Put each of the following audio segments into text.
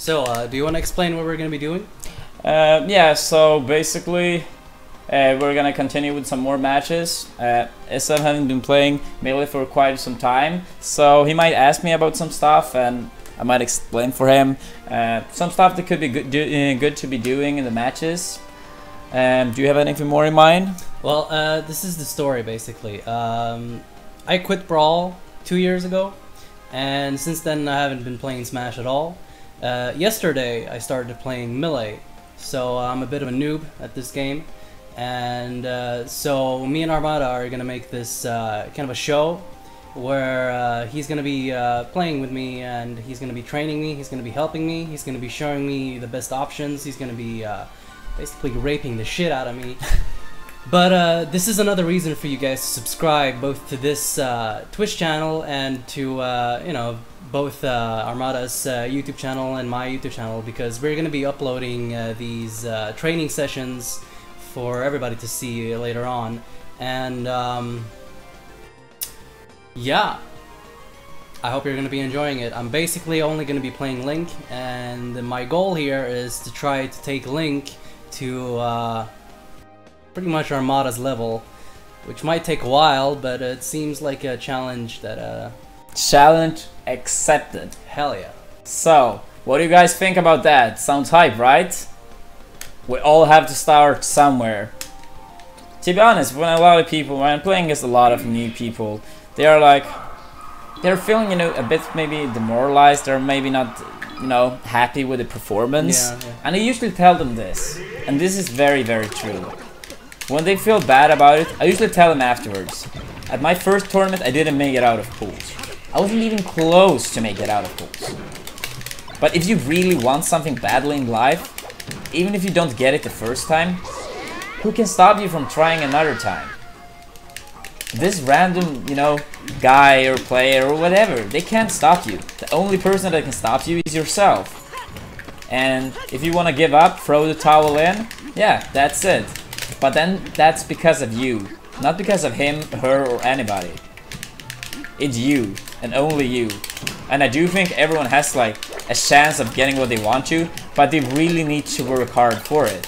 So, do you want to explain what we're going to be doing? Yeah, so basically we're gonna continue with some more matches. SM hasn't been playing Melee for quite some time, so he might ask me about some stuff and I might explain for him some stuff that could be good to be doing in the matches. Do you have anything more in mind? Well, this is the story basically. I quit Brawl 2 years ago, and since then I haven't been playing Smash at all. Yesterday I started playing Melee, so I'm a bit of a noob at this game, and so me and Armada are gonna make this kind of a show where he's gonna be playing with me, and he's gonna be training me, he's gonna be helping me, he's gonna be showing me the best options, he's gonna be basically raping the shit out of me. But this is another reason for you guys to subscribe both to this Twitch channel and to you know, both Armada's YouTube channel and my YouTube channel, because we're going to be uploading these training sessions for everybody to see later on. And yeah, I hope you're going to be enjoying it. I'm basically only going to be playing Link, and my goal here is to try to take Link to pretty much Armada's level, which might take a while, but it seems like a challenge that Challenge accepted. hell yeah. So, what do you guys think about that? Sounds hype, right? We all have to start somewhere. To be honest, when I'm playing against a lot of new people, they're feeling, you know, a bit maybe demoralized, or maybe not, you know, happy with the performance. Yeah. And I usually tell them this, and this is very, very true. When they feel bad about it, I usually tell them afterwards. At my first tournament, I didn't make it out of pools. I wasn't even close to make it out of pools. But if you really want something badly in life, even if you don't get it the first time, who can stop you from trying another time? This random, you know, guy or player or whatever, they can't stop you. The only person that can stop you is yourself. And if you want to give up, throw the towel in, yeah, that's it. But then that's because of you, not because of him, her, or anybody. It's you, and only you. And I do think everyone has like a chance of getting what they want to, but they really need to work hard for it.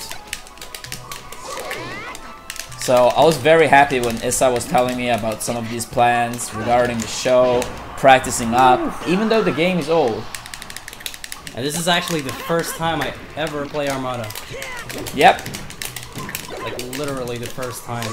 So I was very happy when Issa was telling me about some of these plans regarding the show, practicing up, even though the game is old. And this is actually the first time I ever play Armada. Yep. Like literally the first time.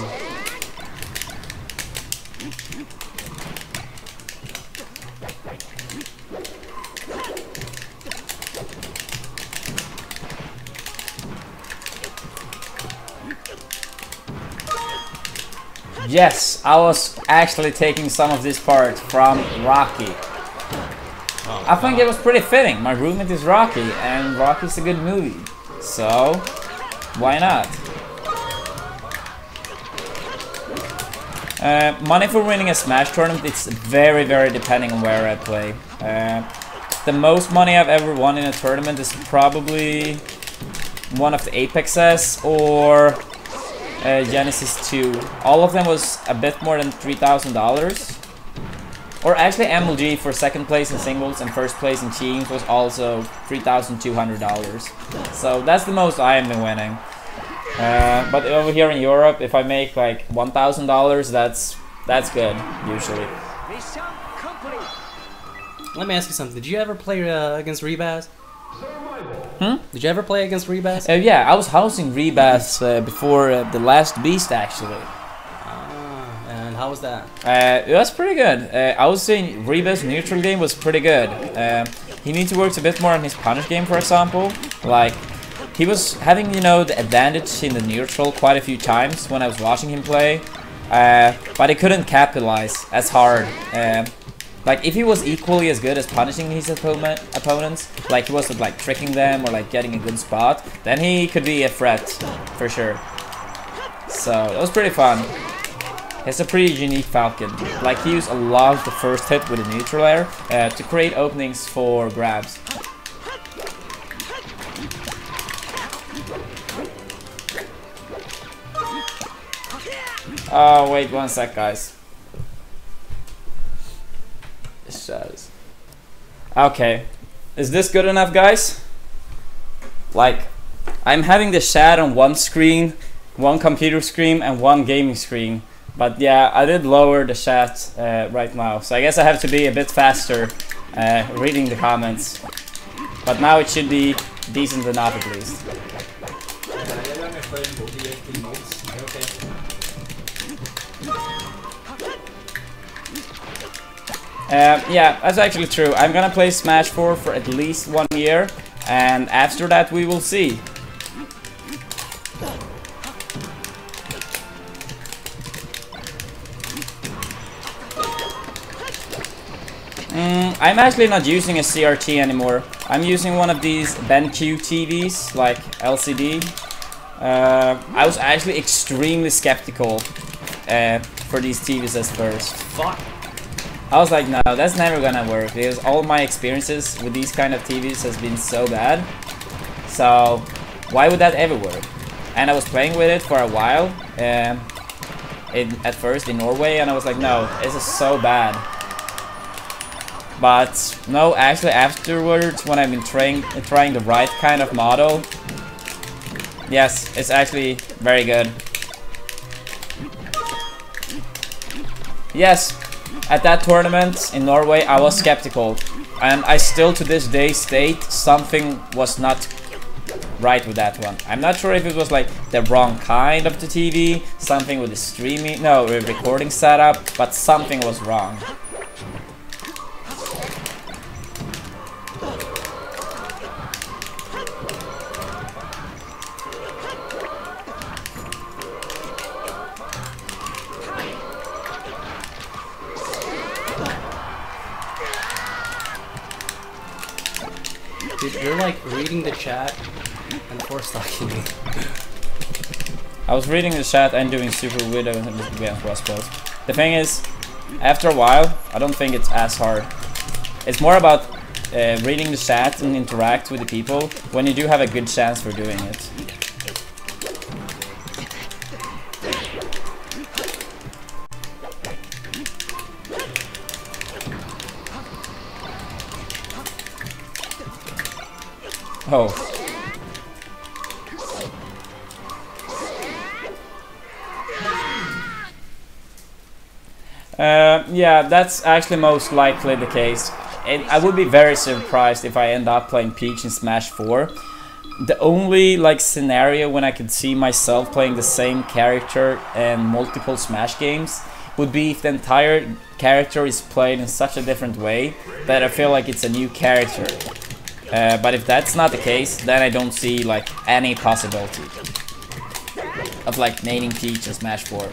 Yes, I was actually taking some of this part from Rocky. Oh, I think it was pretty fitting. My roommate is Rocky, and Rocky's a good movie. So, why not? Money for winning a Smash tournament, it's very, very depending on where I play. The most money I've ever won in a tournament is probably one of the Apexes or Genesis 2. All of them was a bit more than $3,000. Or actually MLG for second place in singles and first place in teams was also $3,200. So that's the most I have been winning. But over here in Europe, if I make like $1,000, that's good usually. Let me ask you something. Did you ever play against Rebaz? Did you ever play against Rebaz? Yeah, I was housing Rebaz before the last Beast actually. And how was that? It was pretty good. I would say Rebaz's neutral game was pretty good. He needs to work a bit more on his punish game, for example. Like, he was having, you know, the advantage in the neutral quite a few times when I was watching him play. But he couldn't capitalize as hard. Like, if he was equally as good as punishing his opponents, like he was like tricking them or like getting a good spot, then he could be a threat for sure. So it was pretty fun. He's a pretty unique Falcon. Like, he used a lot of the first hit with the neutral air to create openings for grabs. Oh, wait 1 sec, guys. Okay, is this good enough, guys? Like, I'm having the chat on one screen, one computer screen, and one gaming screen. But yeah, I did lower the chat right now, so I guess I have to be a bit faster reading the comments. But now it should be decent enough at least. Yeah, that's actually true. I'm gonna play Smash 4 for at least 1 year, and after that we will see. I'm actually not using a CRT anymore. I'm using one of these BenQ TVs, like LCD. I was actually extremely skeptical for these TVs at first. Fuck. I was like, no, that's never gonna work, because all my experiences with these kind of TVs has been so bad. So why would that ever work? And I was playing with it for a while, at first in Norway, and I was like, no, this is so bad. But no, actually afterwards, when I've been trying the right kind of model, yes, it's actually very good. Yes, at that tournament in Norway, I was skeptical, and I still to this day state something was not right with that one. I'm not sure if it was like the wrong kind of the TV, something with the streaming, no, the recording setup, but something was wrong. Dude, you're like reading the chat and force talking me. I was reading the chat and doing super widow against Westpills. The thing is, after a while, I don't think it's as hard. It's more about reading the chat and interact with the people when you do have a good chance for doing it. Oh. Yeah, that's actually most likely the case. I would be very surprised if I end up playing Peach in Smash 4. The only like scenario when I could see myself playing the same character in multiple Smash games would be if the entire character is played in such a different way that I feel like it's a new character. But if that's not the case, then I don't see like any possibility of like naming Peach in Smash 4.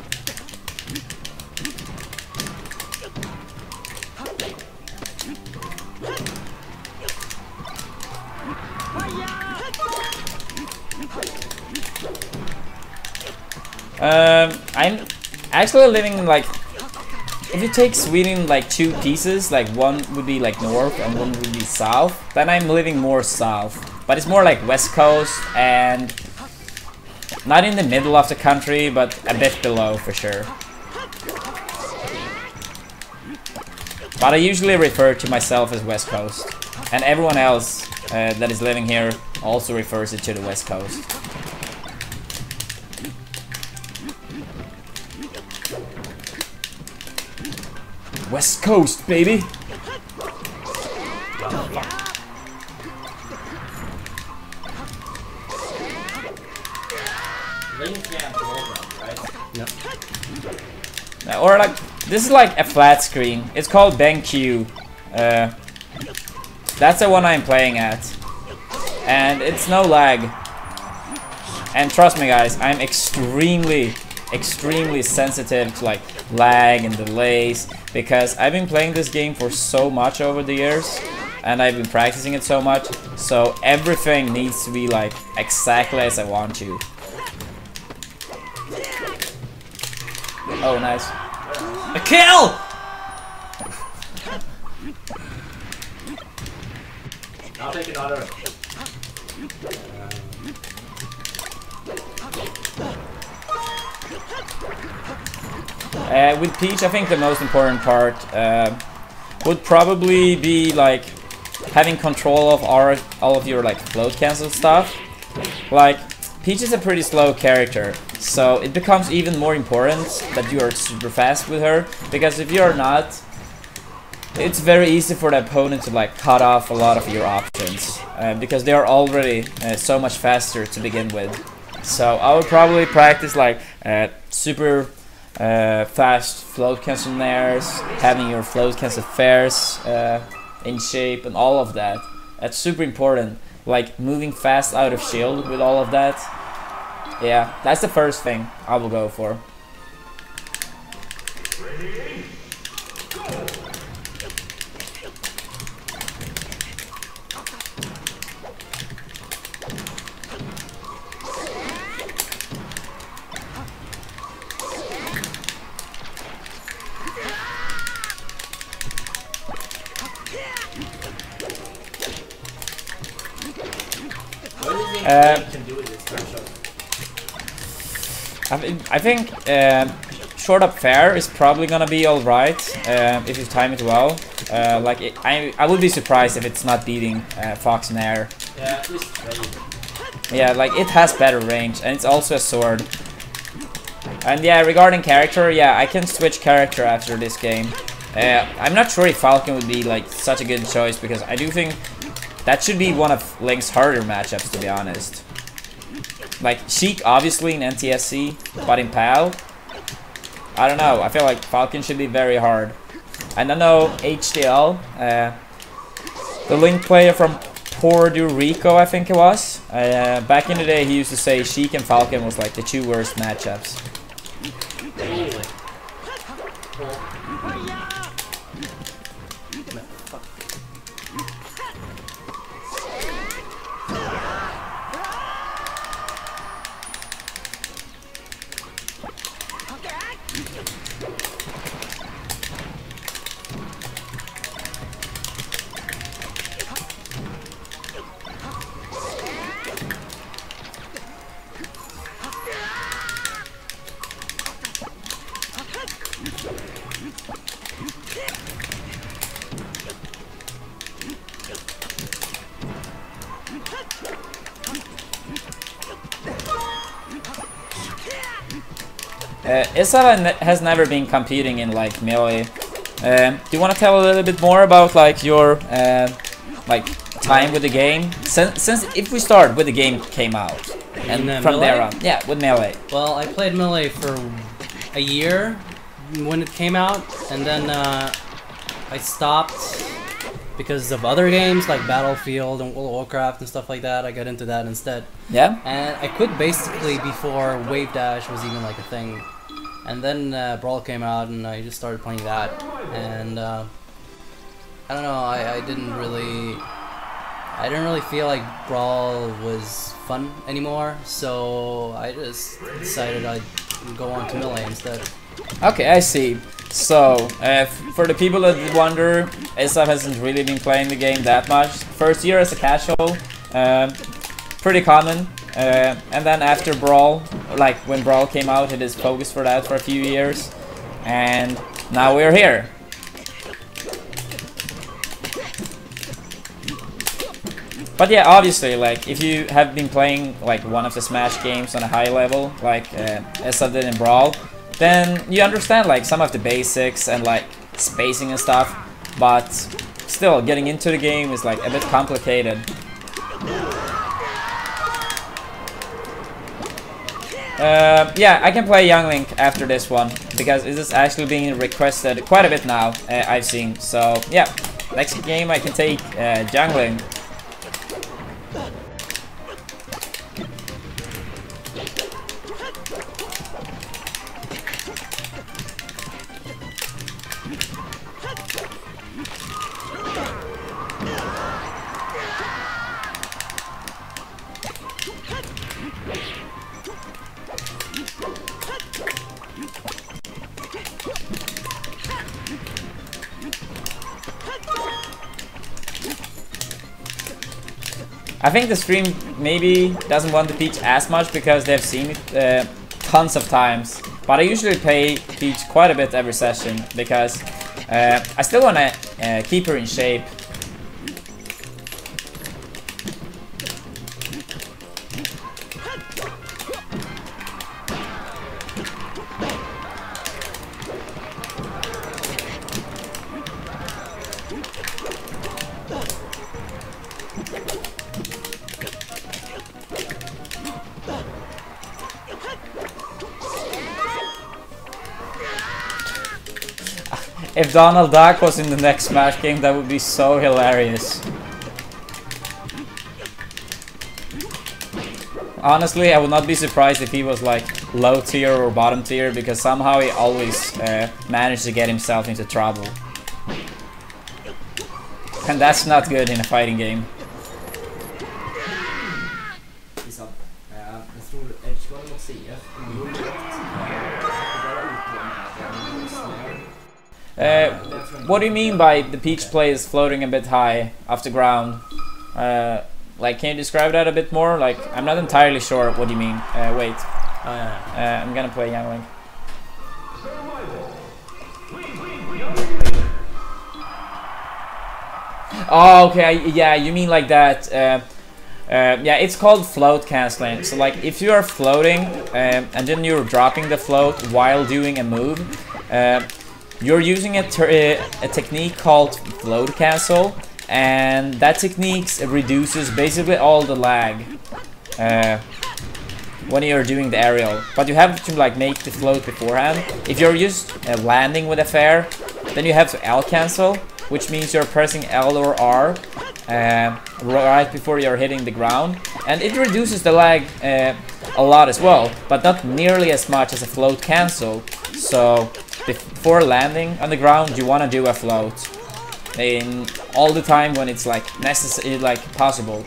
I'm actually living in like, if you take Sweden like two pieces, like one would be like north and one would be south, then I'm living more south. But it's more like west coast and not in the middle of the country, but a bit below for sure. But I usually refer to myself as west coast, and everyone else that is living here also refers it to the west coast. West Coast, baby! Yep. Or like, this is like a flat screen. It's called BenQ. That's the one I'm playing at. And it's no lag. And trust me guys, I'm extremely sensitive to like lag and delays, because I've been playing this game for so much over the years and I've been practicing it so much, so everything needs to be like exactly as I want to. Oh, nice. A kill! I'll take another. With Peach, I think the most important part would probably be like having control of all of your like float cancel stuff, like, Peach is a pretty slow character, so it becomes even more important that you are super fast with her, because if you are not, it's very easy for the opponent to like cut off a lot of your options, because they are already so much faster to begin with. So I would probably practice like super fast float cancel nairs, having your float cancel fairs in shape and all of that. That's super important, like moving fast out of shield with all of that. Yeah, that's the first thing I will go for. Can do with this matchup. I think short up fair is probably gonna be alright if you time it well. I would be surprised if it's not beating Fox in air. Yeah, at least Yeah, like it has better range and it's also a sword. And yeah, regarding character, yeah, I can switch character after this game. I'm not sure if Falcon would be like such a good choice because I do think that should be one of Link's harder matchups, to be honest. Like, Sheik obviously in NTSC, but in PAL, I don't know, I feel like Falcon should be very hard. And I know HDL, the Link player from Puerto Rico, I think it was, back in the day he used to say Sheik and Falcon was like the two worst matchups. Issa has never been competing in like melee. Do you want to tell a little bit more about like your like time with the game? Since if we start with the game came out and from melee? there on, yeah, with melee. Well, I played melee for a year when it came out, and then I stopped because of other games like Battlefield and World of Warcraft and stuff like that. I got into that instead. Yeah. And I quit basically before Wave Dash was even like a thing. And then Brawl came out, and I just started playing that. And I don't know, I didn't really feel like Brawl was fun anymore. So I just decided I'd go on to melee instead. Okay, I see. So, for the people that wonder, Issa hasn't really been playing the game that much. First year as a casual, pretty common. And then after Brawl, like when Brawl came out, it is focused for that for a few years. And now we're here. But yeah, obviously, like, if you have been playing like one of the Smash games on a high level, like Issa did in Brawl, then you understand like some of the basics and like spacing and stuff, but still getting into the game is like a bit complicated. Yeah, I can play Young Link after this one because it is actually being requested quite a bit now, I've seen. So yeah, next game I can take Jungling. I think the stream maybe doesn't want the Peach as much because they've seen it tons of times. But I usually play Peach quite a bit every session because I still want to keep her in shape. If Donald Duck was in the next Smash game, that would be so hilarious. Honestly, I would not be surprised if he was like low tier or bottom tier, because somehow he always managed to get himself into trouble. And that's not good in a fighting game. What do you mean by the Peach play is floating a bit high off the ground? Like, can you describe that a bit more? Like, I'm not entirely sure what you mean. Wait. Oh, yeah. I'm gonna play Young Link. Oh, okay. Yeah, you mean like that. Yeah, it's called float canceling. So, like, if you are floating and then you're dropping the float while doing a move, you're using a technique called float cancel. And that technique reduces basically all the lag when you're doing the aerial. But you have to like make the float beforehand. If you're just landing with a fair, then you have to L cancel, which means you're pressing L or R right before you're hitting the ground. And it reduces the lag a lot as well, but not nearly as much as a float cancel. So before landing on the ground, you want to do a float. In all the time when it's like necessary, like possible.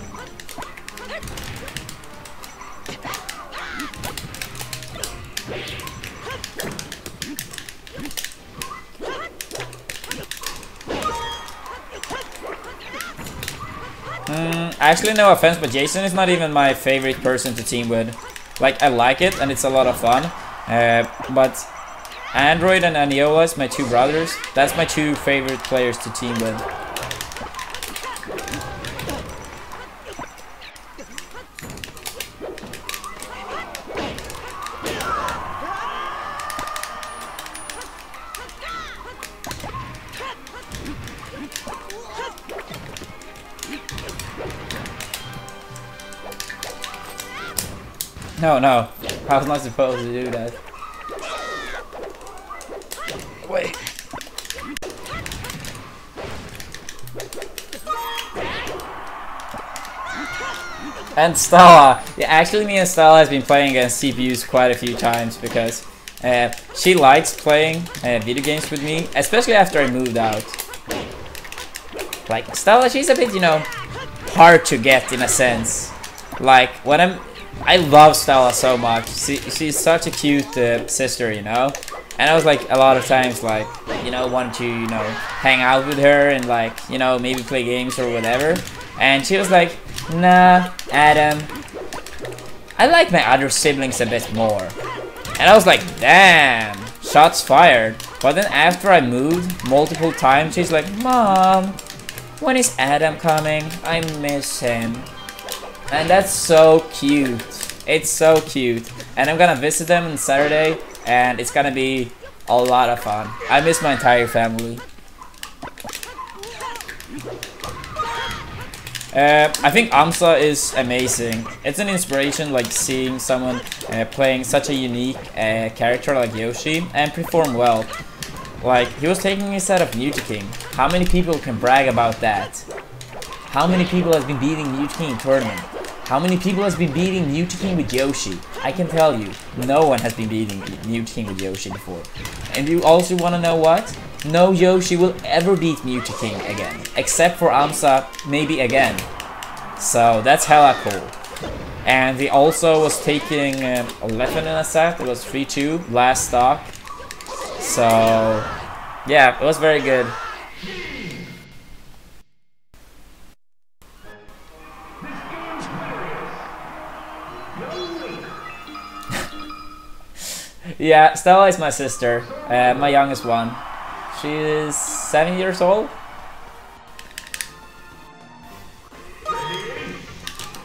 Actually, no offense, but Jason is not even my favorite person to team with. Like, I like it and it's a lot of fun, but Android and Aniola is my two brothers. That's my two favorite players to team with. No, I was not supposed to do that. Wait. And Stella. Yeah, actually me and Stella has been playing against CPUs quite a few times because she likes playing video games with me, especially after I moved out. Like, Stella, she's a bit, you know, hard to get in a sense. Like, when I love Stella so much. She's such a cute sister, you know? And I was like a lot of times like, you know, wanted to, you know, hang out with her and like, you know, maybe play games or whatever. And she was like, nah, Adam, I like my other siblings a bit more. And I was like, damn, shots fired. But then after I moved multiple times, she's like, Mom, when is Adam coming? I miss him. And that's so cute. It's so cute. And I'm gonna visit them on Saturday. And it's gonna be a lot of fun. I miss my entire family. I think Amsa is amazing. It's an inspiration, like seeing someone playing such a unique character like Yoshi and perform well. Like, he was taking a set of Mewtwo King. How many people can brag about that? How many people has been beating Mewtwo King in tournament? How many people has been beating Mewtwo King with Yoshi? I can tell you, no one has been beating Mewtwo King with Yoshi before. And you also want to know what? No Yoshi will ever beat Mewtwo King again. Except for Amsa, maybe again. So that's hella cool. And he also was taking 11 in a set. It was 3-2 last stock. So yeah, it was very good. Yeah, Stella is my sister, my youngest one. She is 7 years old.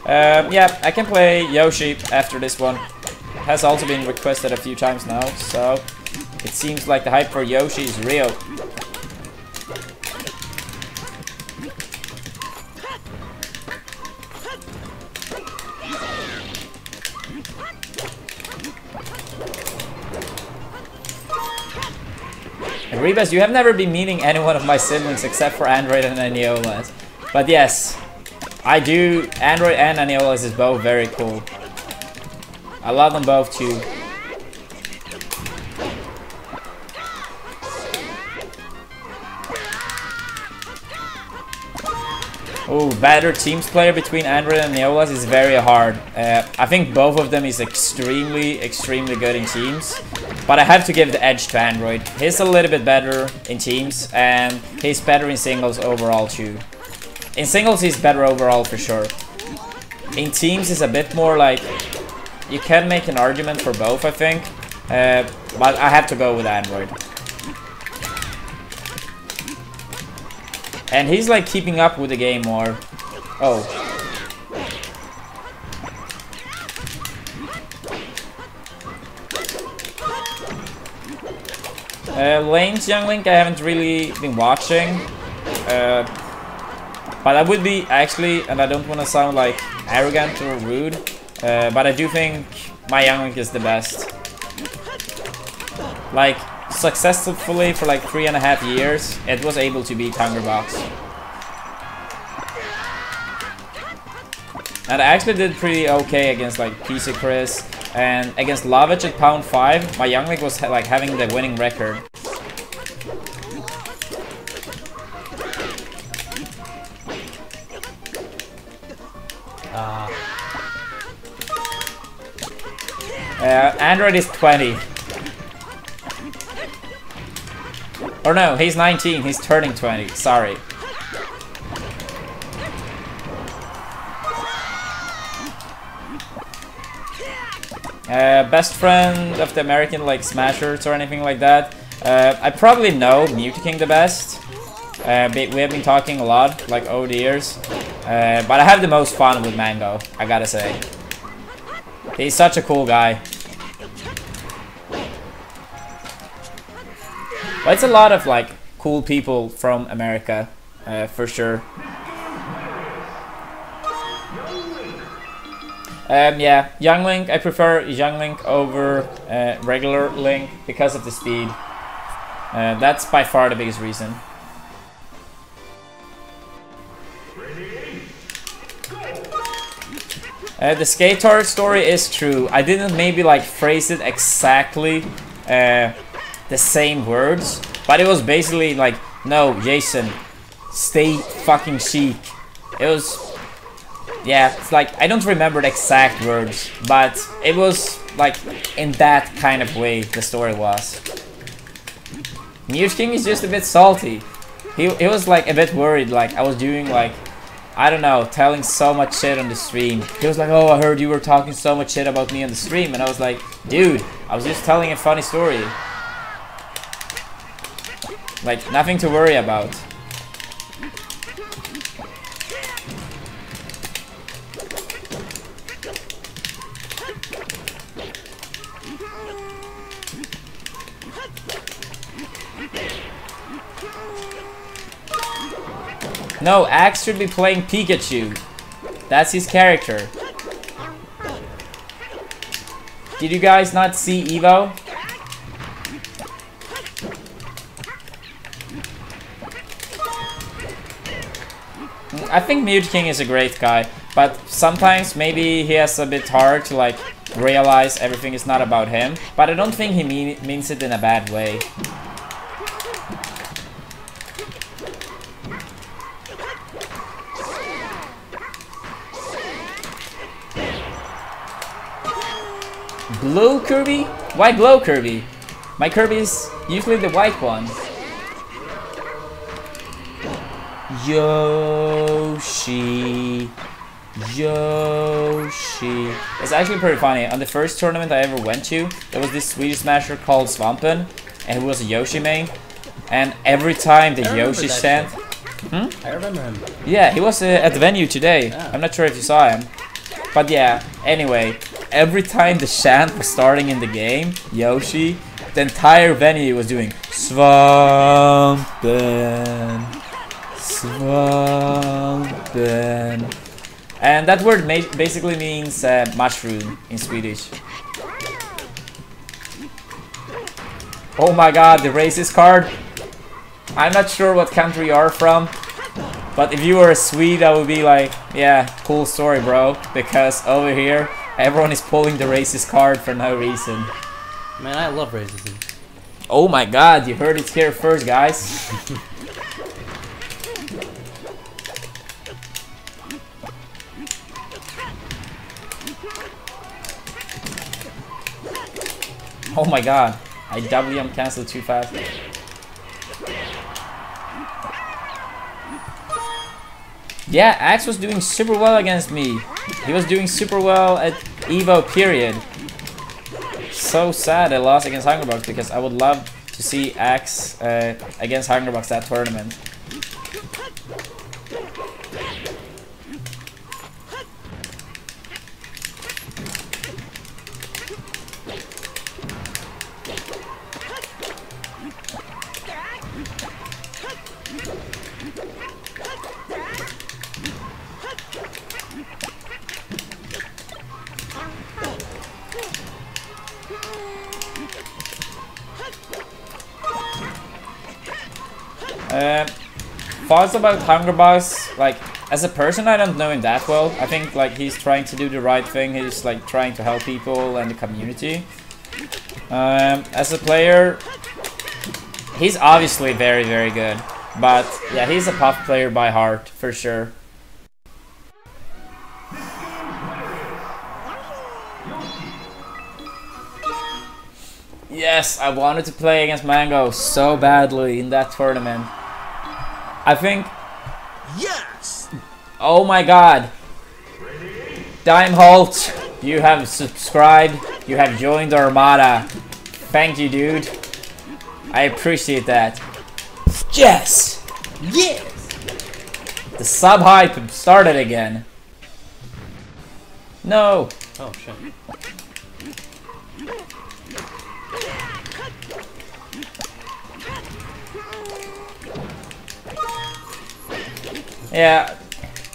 Yeah, I can play Yoshi after this one. Has also been requested a few times now, so it seems like the hype for Yoshi is real. Rebus, you have never been meeting any one of my siblings except for Android and Aniolas. But yes, I do. Android and Aniolas is both very cool. I love them both too. Oh, better teams player between Android and Neolas is very hard. I think both of them is extremely good in teams. But I have to give the edge to Android. He's a little bit better in teams, and he's better in singles overall too. In singles he's better overall for sure. In teams is a bit more like, you can make an argument for both I think. But I have to go with Android. And he's like keeping up with the game more. Oh. Lane's Young Link I haven't really been watching. But I would be actually, and I don't want to sound like arrogant or rude, but I do think my Young Link is the best. Like, successfully for like 3.5 years, it was able to beat Hungerbox. And I actually did pretty okay against like PC Chris, and against Lavich at pound 5, my Young Link was like having the winning record. Android is 20. Or no, he's 19, he's turning 20, sorry. Best friend of the American like Smashers or anything like that. I probably know Mute King the best. We have been talking a lot, like over the years. But I have the most fun with Mango, I gotta say. He's such a cool guy. But it's a lot of like cool people from America, for sure. Yeah, Young Link. I prefer Young Link over regular Link because of the speed. That's by far the biggest reason. The Skater story is true. I didn't maybe like phrase it exactly the same words, but it was basically like, no, Jason, stay fucking chic. It was, yeah, it's like, I don't remember the exact words, but it was like in that kind of way the story was. Mute King is just a bit salty. He was like a bit worried, like I was doing like, I don't know, telling so much shit on the stream. He was like, oh, I heard you were talking so much shit about me on the stream, and I was like, dude, I was just telling a funny story. Like, nothing to worry about. No, Axe should be playing Pikachu. That's his character. Did you guys not see Evo? I think Mute King is a great guy, but sometimes maybe he has a bit hard to like realize everything is not about him, but I don't think he means it in a bad way. Blue Kirby? Why glow Kirby? My Kirby is usually the white one. Yoshi. Yoshi. It's actually pretty funny. On the first tournament I ever went to, there was this Swedish Smasher called Svampen, and he was a Yoshi main. And every time the Yoshi chant... I remember him. Yeah, he was at the venue today. Yeah. I'm not sure if you saw him. But yeah, anyway, every time the chant was starting in the game, Yoshi, the entire venue was doing Svampen, Svampen. And that word basically means mushroom in Swedish. Oh my god, the racist card. I'm not sure what country you are from, but if you were a Swede, I would be like, yeah, cool story, bro. Because over here, everyone is pulling the racist card for no reason. Man, I love racism. Oh my god, you heard it here first, guys. Oh my god, I WM cancelled too fast. Yeah, Axe was doing super well against me. He was doing super well at Evo period. So sad I lost against Hungerbox because I would love to see Axe against Hungerbox that tournament. Thoughts about Hungerbox, like, as a person I don't know him that well. I think like he's trying to do the right thing, he's like trying to help people and the community. As a player, he's obviously very, very good. But yeah, he's a puff player by heart, for sure. Yes, I wanted to play against Mango so badly in that tournament. I think... Yes! Oh my god! Dime Holt, you have subscribed, you have joined the Armada. Thank you, dude. I appreciate that. Yes! Yes! The sub hype started again. No! Oh shit. Yeah,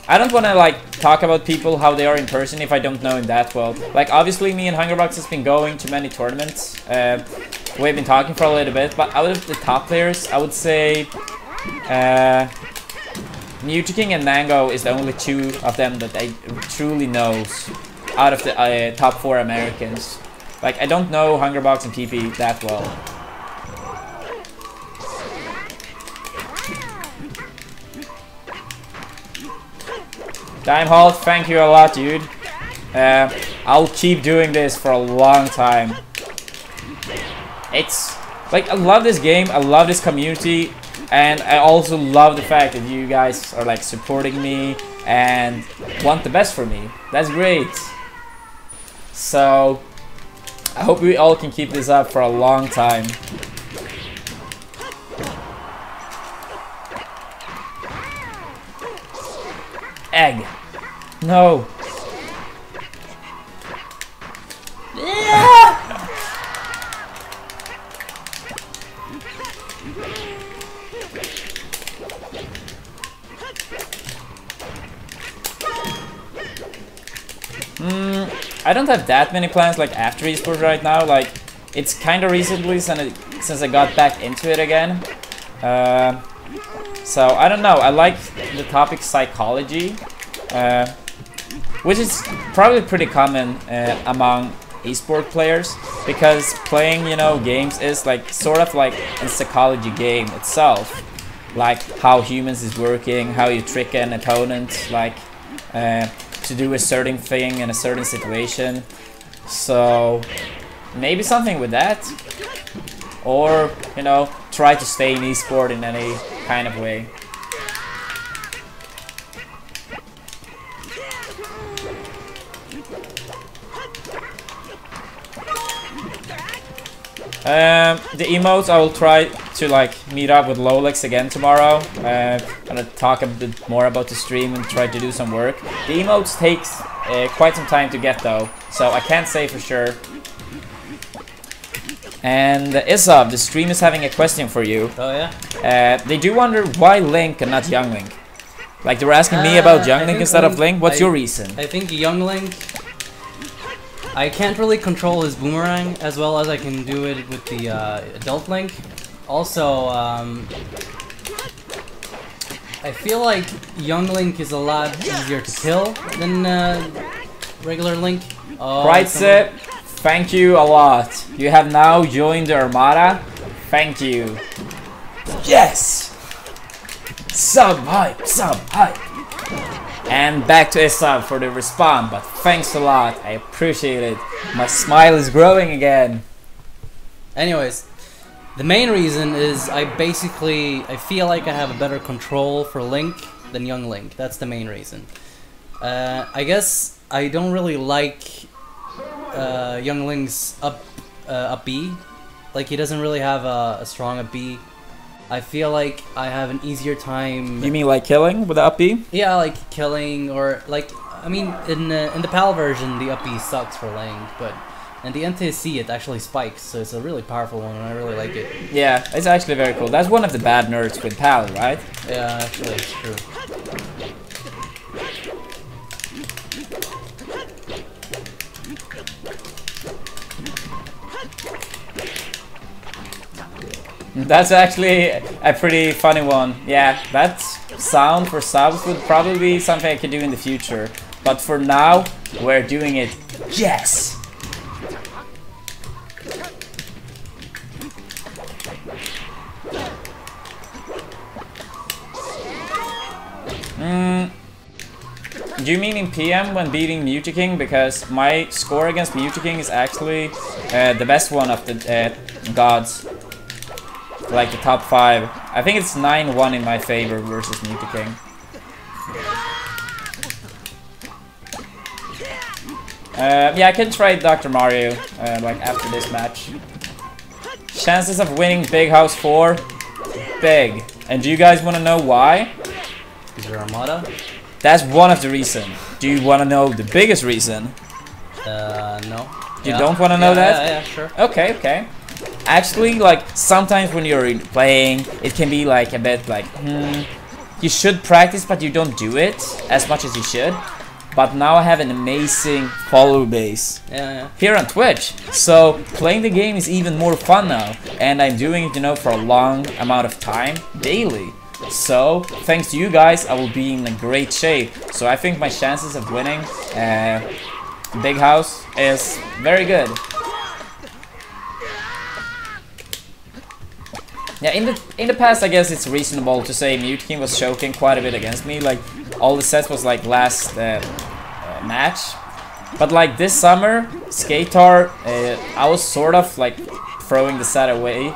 I don't want to like talk about people how they are in person if I don't know him that well. Like obviously me and Hungerbox has been going to many tournaments. We've been talking for a little bit, but out of the top players, I would say Mewtwo King and Mango is the only two of them that I truly knows out of the top 4 Americans. Like I don't know Hungerbox and PP that well. Time Halt, thank you a lot, dude. I'll keep doing this for a long time. It's like I love this game, I love this community, and I also love the fact that you guys are like supporting me and want the best for me. That's great. So I hope we all can keep this up for a long time. Egg. No. Yeah. I don't have that many plans like after esports right now. Like it's kind of recently since I got back into it again. So I don't know. I like the topic psychology, which is probably pretty common among esport players because playing, you know, games is like sort of like a psychology game itself, like how humans is working, how you trick an opponent, like to do a certain thing in a certain situation. So maybe something with that, or you know, try to stay in esport in any kind of way. The emotes, I will try to like meet up with Lolex again tomorrow. Gonna talk a bit more about the stream and try to do some work. The emotes takes quite some time to get though, so I can't say for sure. And Isab, the stream is having a question for you. Oh yeah? They do wonder why Link and not Young Link. Like they were asking me about Young Link instead of Link. What's your reason? I think Young Link, I can't really control his boomerang as well as I can do it with the adult Link. Also, I feel like young Link is a lot easier to kill than regular Link. Right, Sip. Thank you a lot. You have now joined the Armada. Thank you. Yes! Sub hype, sub hype. And back to Isab for the respawn, but thanks a lot. I appreciate it. My smile is growing again. Anyways, the main reason is I feel like I have a better control for Link than young Link. That's the main reason. I guess I don't really like young Link's up B. Like, he doesn't really have a strong up B. I feel like I have an easier time. You mean like killing with the up B? Yeah, like killing, or like, I mean, in the PAL version the up B sucks for Link, but in the NTSC it actually spikes, so it's a really powerful one and I really like it. Yeah, it's actually very cool. That's one of the bad nerds with PAL, right? Yeah, actually it's true. That's actually a pretty funny one. Yeah, that sound for subs would probably be something I could do in the future. But for now, we're doing it. Yes! Do you mean in PM when beating Mewtwo Because my score against Mewtwo is actually the best one of the gods. Like the top 5. I think it's 9-1 in my favor versus Mewtwo. Yeah, I can try Dr. Mario like after this match. Chances of winning Big House 4? Big. And do you guys want to know why? Is there Armada? That's one of the reasons. Do you want to know the biggest reason? No. You don't want to know that? Yeah, sure. Okay, okay. Actually, like, sometimes when you're playing, it can be like a bit like, you should practice, but you don't do it as much as you should. But now I have an amazing follower base here on Twitch. So playing the game is even more fun now. And I'm doing it, you know, for a long amount of time, daily. So, thanks to you guys, I will be in a great shape. So I think my chances of winning Big House is very good. Yeah, in the past, I guess it's reasonable to say Mewtwo was choking quite a bit against me. Like, all the sets was like last match. But like this summer, Skatar, I was sort of like throwing the set away.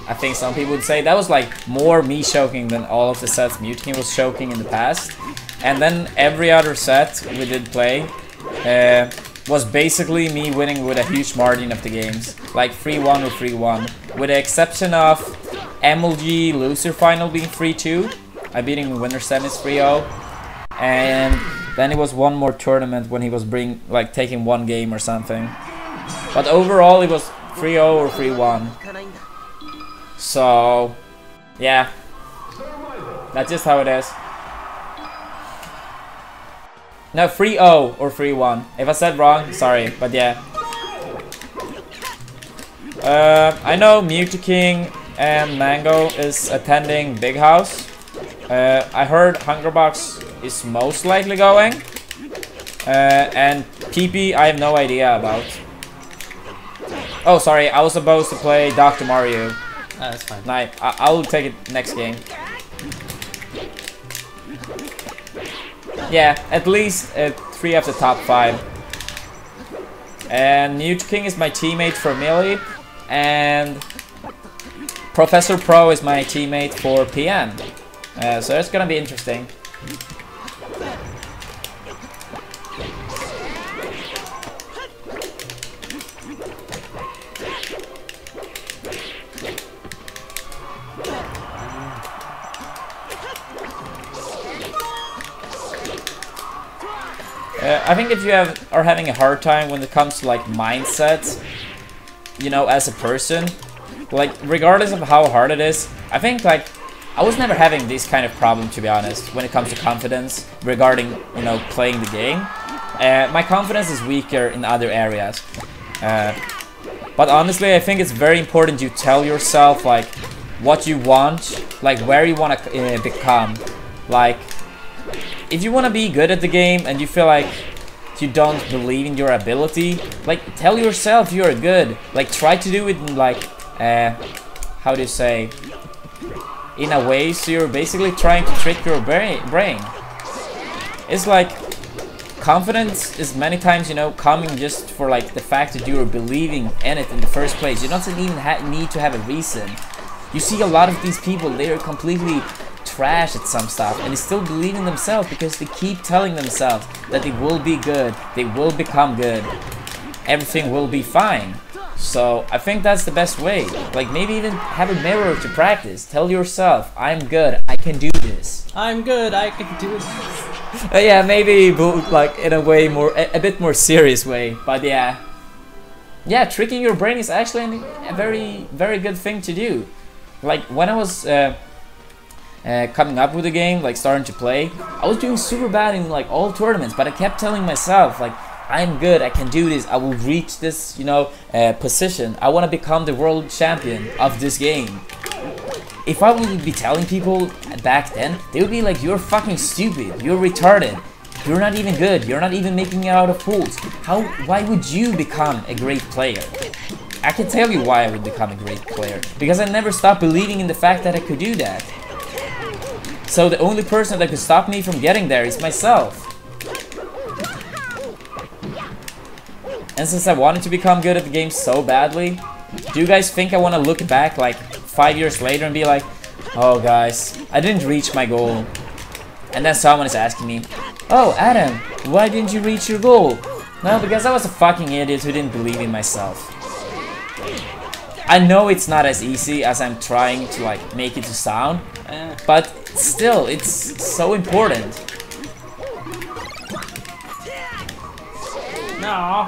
I think some people would say that was like more me choking than all of the sets Mewtwo was choking in the past. And then every other set we did play was basically me winning with a huge margin of the games. Like 3-1 or 3-1. With the exception of MLG loser final being 3-2. I beat him in winner semis 3-0. And then it was one more tournament when he was taking one game or something. But overall it was 3-0 or 3-1. So, yeah. That's just how it is. No, 3-0 or 3-1. If I said wrong, sorry, but yeah. I know Mewtwo and Mango is attending Big House. I heard Hungerbox is most likely going. And PP I have no idea about. Oh, sorry, I was supposed to play Dr. Mario. That's fine. Nah, I'll take it next game. Yeah, at least 3 of the top 5. And Mewtwo is my teammate for Melee, and Professor Pro is my teammate for PM. So it's gonna be interesting. I think if you are having a hard time when it comes to like mindset, you know, as a person, like regardless of how hard it is, I think like I was never having this kind of problem, to be honest, when it comes to confidence regarding, you know, playing the game. My confidence is weaker in other areas. But honestly, I think it's very important you tell yourself like, what you want, like where you want to become. Like, if you want to be good at the game and you feel like you don't believe in your ability, like tell yourself you're good. Like try to do it in like, how do you say, in a way so you're basically trying to trick your brain. It's like, confidence is many times, you know, coming just for like the fact that you're believing in it in the first place. You don't even need to have a reason. You see a lot of these people, they are completely trash at some stuff and they still believe in themselves because they keep telling themselves that they will be good, they will become good, everything will be fine. So I think that's the best way. Like maybe even have a mirror to practice. Tell yourself, I'm good, I can do this. I'm good, I can do this. Yeah, maybe like in a way more, a bit more serious way. But yeah, tricking your brain is actually a very good thing to do. Like when I was coming up with the game, like starting to play, I was doing super bad in like all tournaments, but I kept telling myself like, I'm good, I can do this, I will reach this, you know, position. I want to become the world champion of this game. If I would be telling people back then, they would be like, you're fucking stupid, you're retarded, you're not even good, you're not even making it out of pools. Why would you become a great player? I can tell you why I would become a great player. Because I never stopped believing in the fact that I could do that. So the only person that could stop me from getting there is myself. And since I wanted to become good at the game so badly, do you guys think I want to look back like 5 years later and be like, oh guys, I didn't reach my goal. And then someone is asking me, oh Adam, why didn't you reach your goal? No, because I was a fucking idiot who didn't believe in myself. I know it's not as easy as I'm trying to like make it to sound, but still, it's so important. No.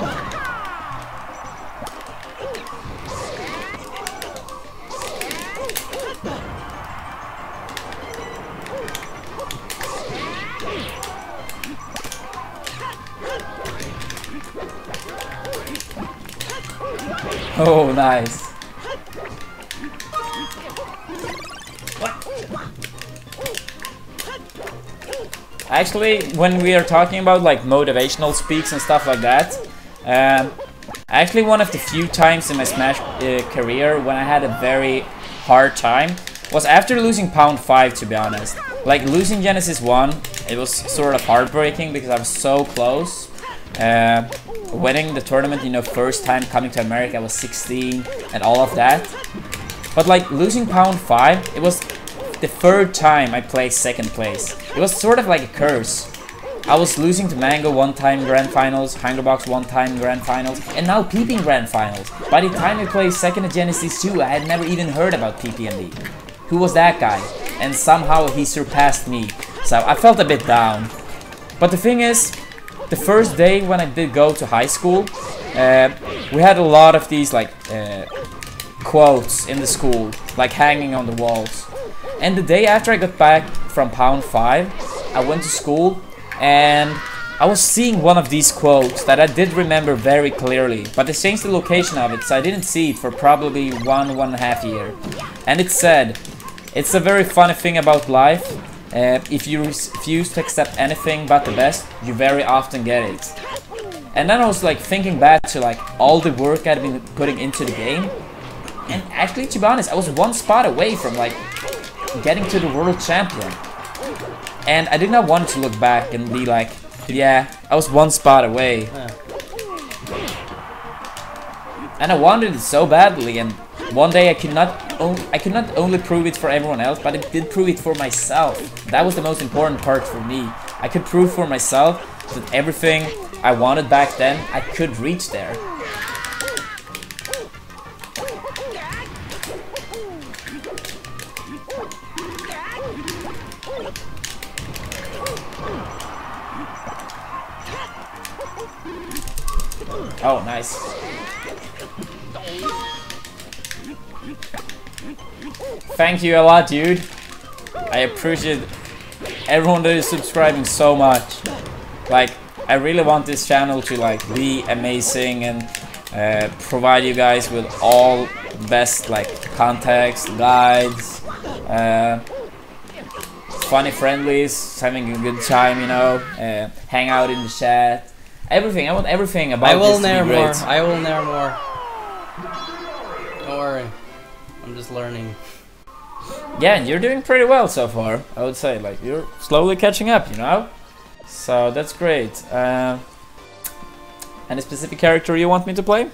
Oh, nice. Actually, when we are talking about like motivational speaks and stuff like that, actually one of the few times in my Smash career when I had a very hard time was after losing Pound 5, to be honest. Like losing Genesis 1, it was sort of heartbreaking because I was so close. Winning the tournament, you know, first time coming to America, I was 16 and all of that. But like losing Pound 5, it was the third time I played second place. It was sort of like a curse. I was losing to Mango one time Grand Finals, Hungerbox one time Grand Finals, and now PP in Grand Finals. By the time I played second at Genesis 2, I had never even heard about PPMD. Who was that guy? And somehow he surpassed me. So I felt a bit down. But the thing is, the first day when I did go to high school, we had a lot of these like quotes in the school, like hanging on the walls. And the day after I got back from Pound 5, I went to school and I was seeing one of these quotes that I did remember very clearly, but they changed the location of it, so I didn't see it for probably 1.5 years. And it said, "It's a very funny thing about life. If you refuse to accept anything but the best, you very often get it." And then I was like thinking back to like all the work I'd been putting into the game. And actually, to be honest, I was one spot away from like getting to the world champion. And I did not want to look back and be like, yeah, I was one spot away. And I wanted it so badly, and one day I could not only prove it for everyone else, but I did prove it for myself. That was the most important part for me. I could prove for myself that everything I wanted back then, I could reach there. Oh, nice. Thank you a lot, dude. I appreciate everyone that is subscribing so much. Like, I really want this channel to like be amazing and provide you guys with all best like context, guides, funny friendlies, having a good time, you know, hang out in the chat, everything. I want everything about this to be great. I will never more. Don't worry, I'm just learning. Yeah, and you're doing pretty well so far, I would say. Like, you're slowly catching up, you know? So that's great. Any specific character you want me to play?